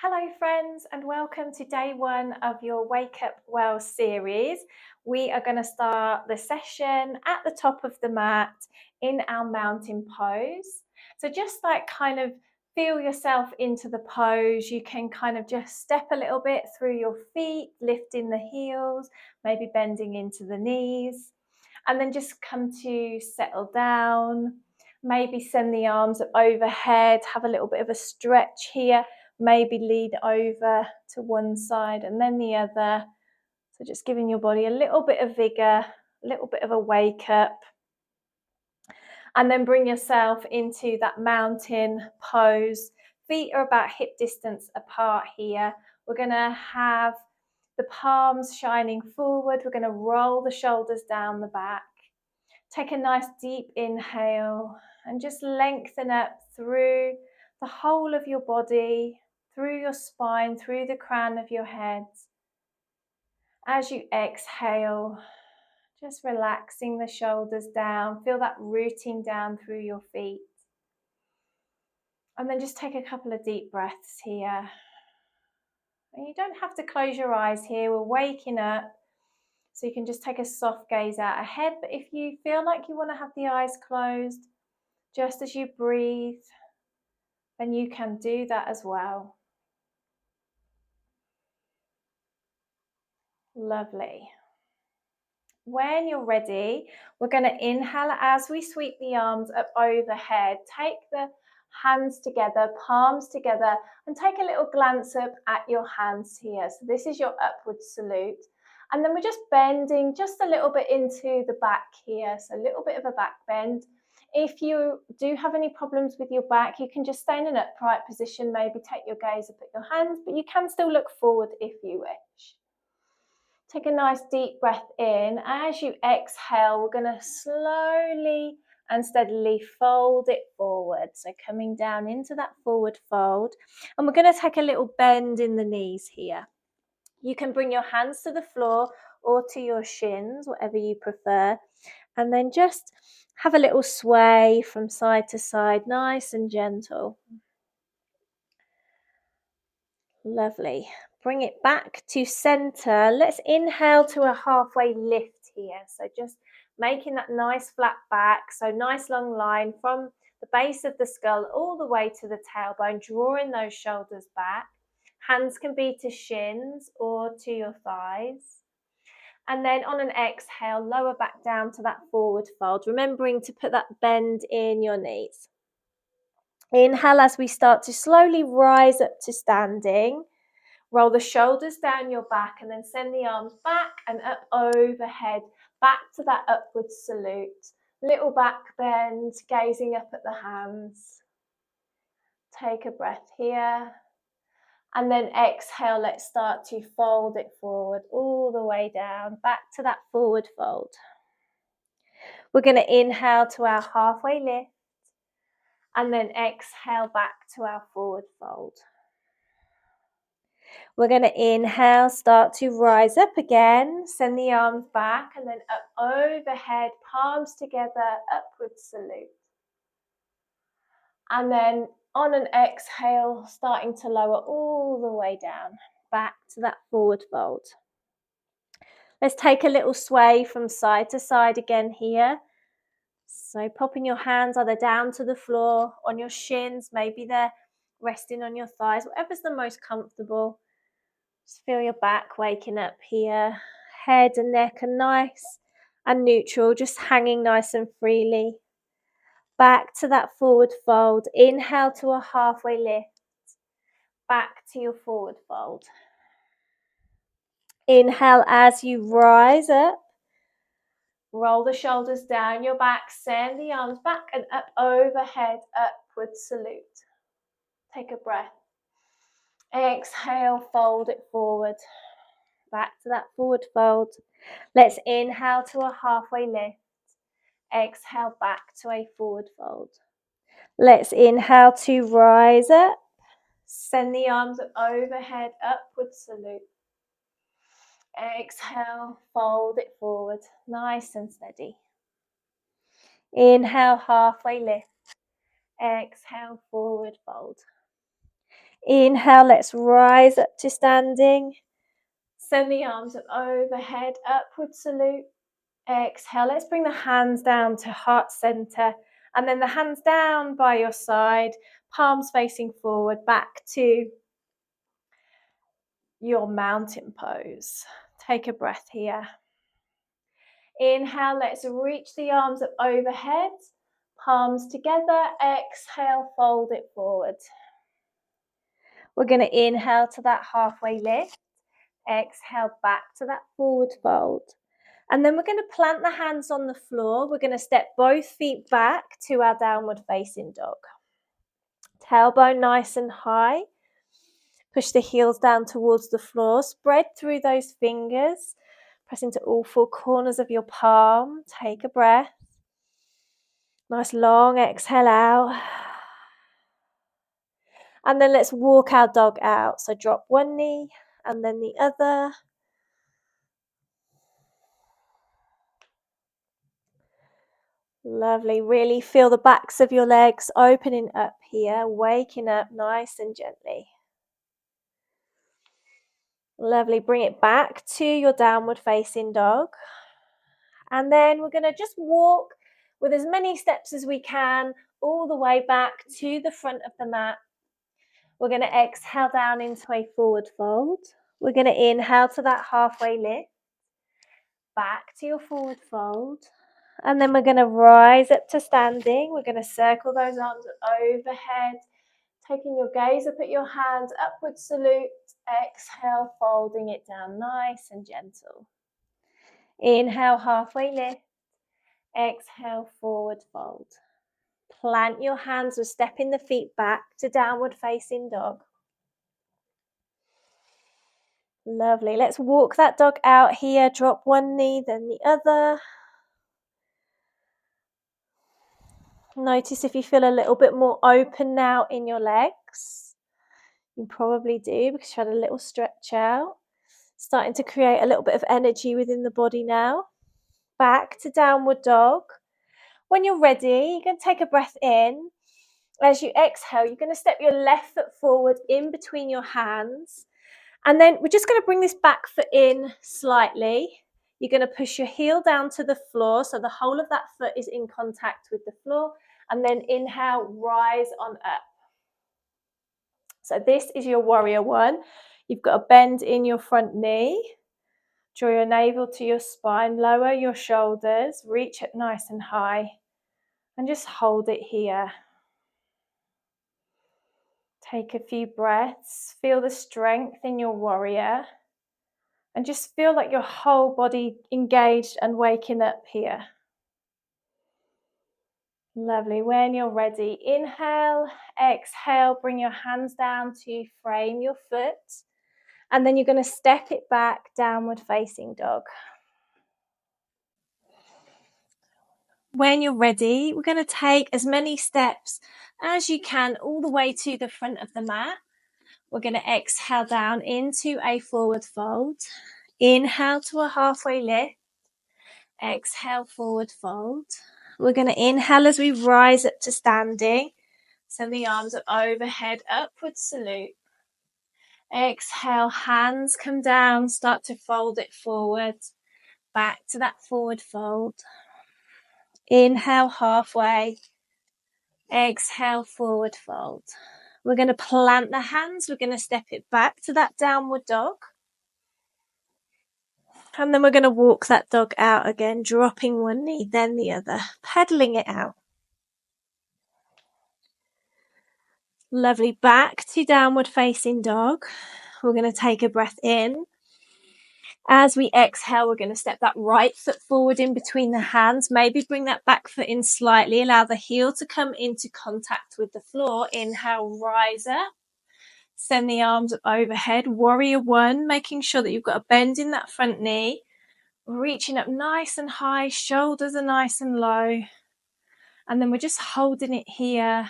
Hello friends and welcome to day one of your Wake Up Well series. We are going to start the session at the top of the mat in our mountain pose. So just like kind of feel yourself into the pose. You can kind of just step a little bit through your feet, lifting the heels, maybe bending into the knees, and then just come to settle down. Maybe send the arms up overhead, have a little bit of a stretch here. Maybe lead over to one side and then the other. So just giving your body a little bit of vigor, a little bit of a wake up. And then bring yourself into that mountain pose. Feet are about hip distance apart here. We're going to have the palms shining forward. We're going to roll the shoulders down the back. Take a nice deep inhale and just lengthen up through the whole of your body, through your spine, through the crown of your head. As you exhale, just relaxing the shoulders down. Feel that rooting down through your feet. And then just take a couple of deep breaths here. And you don't have to close your eyes here. We're waking up. So you can just take a soft gaze out ahead. But if you feel like you want to have the eyes closed, just as you breathe, then you can do that as well. Lovely. When you're ready, we're going to inhale as we sweep the arms up overhead. Take the hands together, palms together, and take a little glance up at your hands here. So this is your upward salute. And then we're just bending just a little bit into the back here. So a little bit of a back bend. If you do have any problems with your back, you can just stay in an upright position, maybe take your gaze up at your hands, but you can still look forward if you wish. Take a nice deep breath in. As you exhale, we're going to slowly and steadily fold it forward. So coming down into that forward fold. And we're going to take a little bend in the knees here. You can bring your hands to the floor or to your shins, whatever you prefer. And then just have a little sway from side to side, nice and gentle. Lovely. Bring it back to center. Let's inhale to a halfway lift here. So just making that nice flat back. So nice long line from the base of the skull all the way to the tailbone, drawing those shoulders back. Hands can be to shins or to your thighs. And then on an exhale, lower back down to that forward fold, remembering to put that bend in your knees. Inhale as we start to slowly rise up to standing. Roll the shoulders down your back and then send the arms back and up overhead, back to that upward salute. Little back bend, gazing up at the hands. Take a breath here. And then exhale, let's start to fold it forward all the way down, back to that forward fold. We're going to inhale to our halfway lift and then exhale back to our forward fold. We're going to inhale, start to rise up again, send the arms back and then up overhead, palms together, upward salute. And then on an exhale, starting to lower all the way down, back to that forward fold. Let's take a little sway from side to side again here. So popping your hands either down to the floor, on your shins, maybe they're resting on your thighs, whatever's the most comfortable. Just feel your back waking up here. Head and neck are nice and neutral, just hanging nice and freely. Back to that forward fold. Inhale to a halfway lift. Back to your forward fold. Inhale as you rise up. Roll the shoulders down your back. Send the arms back and up overhead. Upward salute. Take a breath. Exhale, fold it forward. Back to that forward fold. Let's inhale to a halfway lift. Exhale back to a forward fold. Let's inhale to rise up. Send the arms up overhead, upward salute. Exhale, fold it forward, nice and steady. Inhale, halfway lift. Exhale, forward fold. Inhale, let's rise up to standing. Send the arms up overhead, upward salute. Exhale, let's bring the hands down to heart center, and then the hands down by your side, palms facing forward, back to your mountain pose. Take a breath here. Inhale, let's reach the arms up overhead, palms together. Exhale, fold it forward. We're going to inhale to that halfway lift. Exhale back to that forward fold. And then we're going to plant the hands on the floor. We're going to step both feet back to our downward facing dog. Tailbone nice and high. Push the heels down towards the floor. Spread through those fingers. Press into all four corners of your palm. Take a breath. Nice long exhale out. And then let's walk our dog out. So drop one knee and then the other. Lovely. Really feel the backs of your legs opening up here, waking up nice and gently. Lovely. Bring it back to your downward facing dog. And then we're going to just walk with as many steps as we can all the way back to the front of the mat. We're going to exhale down into a forward fold. We're going to inhale to that halfway lift. Back to your forward fold. And then we're going to rise up to standing. We're going to circle those arms overhead. Taking your gaze up at your hands, upward salute. Exhale, folding it down nice and gentle. Inhale, halfway lift. Exhale, forward fold. Plant your hands, we're stepping the feet back to downward facing dog. Lovely. Let's walk that dog out here. Drop one knee, then the other. Notice if you feel a little bit more open now in your legs. You probably do because you had a little stretch out. Starting to create a little bit of energy within the body now. Back to downward dog. When you're ready, you're going to take a breath in. As you exhale, you're going to step your left foot forward in between your hands. And then we're just going to bring this back foot in slightly. You're going to push your heel down to the floor so the whole of that foot is in contact with the floor. And then inhale, rise on up. So this is your warrior one. You've got a bend in your front knee. Draw your navel to your spine, lower your shoulders, reach it nice and high, and just hold it here. Take a few breaths, feel the strength in your warrior, and just feel like your whole body engaged and waking up here. Lovely. When you're ready, inhale, exhale, bring your hands down to frame your foot, and then you're going to step it back, downward facing dog. When you're ready, we're going to take as many steps as you can all the way to the front of the mat. We're going to exhale down into a forward fold. Inhale to a halfway lift. Exhale, forward fold. We're going to inhale as we rise up to standing. Send the arms up overhead, upward salute. Exhale, hands come down, start to fold it forward. Back to that forward fold. Inhale, halfway. Exhale, forward fold. We're going to plant the hands. We're going to step it back to that downward dog. And then we're going to walk that dog out again, dropping one knee, then the other, pedaling it out. Lovely. Back to downward facing dog. We're going to take a breath in. As we exhale, we're going to step that right foot forward in between the hands. Maybe bring that back foot in slightly. Allow the heel to come into contact with the floor. Inhale, rise up. Send the arms up overhead. Warrior one, making sure that you've got a bend in that front knee. Reaching up nice and high. Shoulders are nice and low. And then we're just holding it here.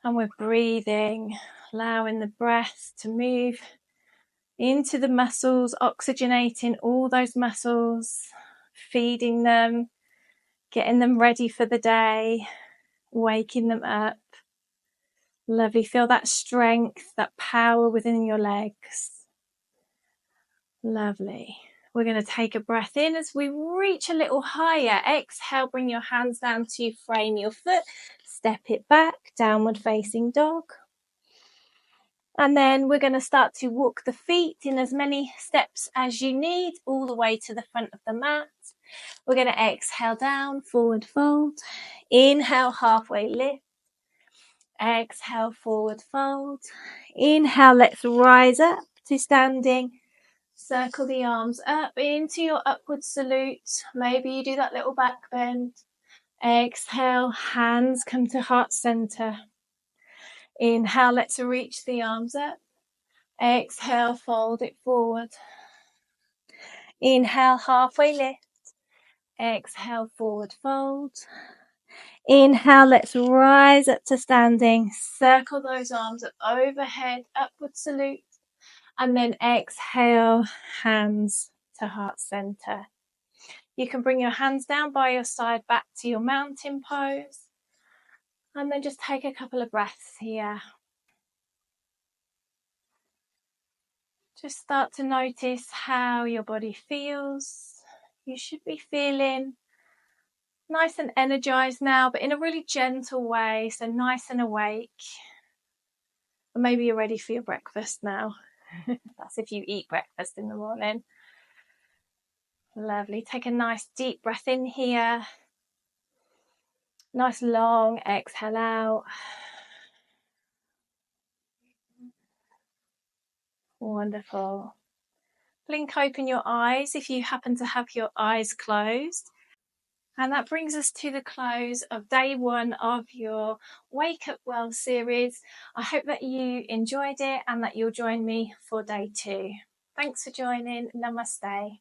And we're breathing, allowing the breath to move into the muscles, oxygenating all those muscles, feeding them, getting them ready for the day, waking them up. Lovely. Feel that strength, that power within your legs. Lovely. We're going to take a breath in as we reach a little higher. Exhale, bring your hands down to frame your foot. Step it back, downward facing dog. And then we're going to start to walk the feet in as many steps as you need, all the way to the front of the mat. We're going to exhale down, forward fold. Inhale, halfway lift. Exhale, forward fold. Inhale, let's rise up to standing. Circle the arms up into your upward salute. Maybe you do that little back bend. Exhale, hands come to heart center. Inhale, let's reach the arms up. Exhale, fold it forward. Inhale, halfway lift. Exhale, forward fold. Inhale, let's rise up to standing. Circle those arms up overhead, upward salute. And then exhale, hands to heart center. You can bring your hands down by your side back to your mountain pose. And then just take a couple of breaths here. Just start to notice how your body feels. You should be feeling nice and energized now, but in a really gentle way, so nice and awake. Or maybe you're ready for your breakfast now. That's if you eat breakfast in the morning. Lovely. Take a nice deep breath in here. Nice long exhale out. Wonderful. Blink open your eyes if you happen to have your eyes closed. And that brings us to the close of day one of your Wake Up Well series. I hope that you enjoyed it and that you'll join me for day two. Thanks for joining. Namaste.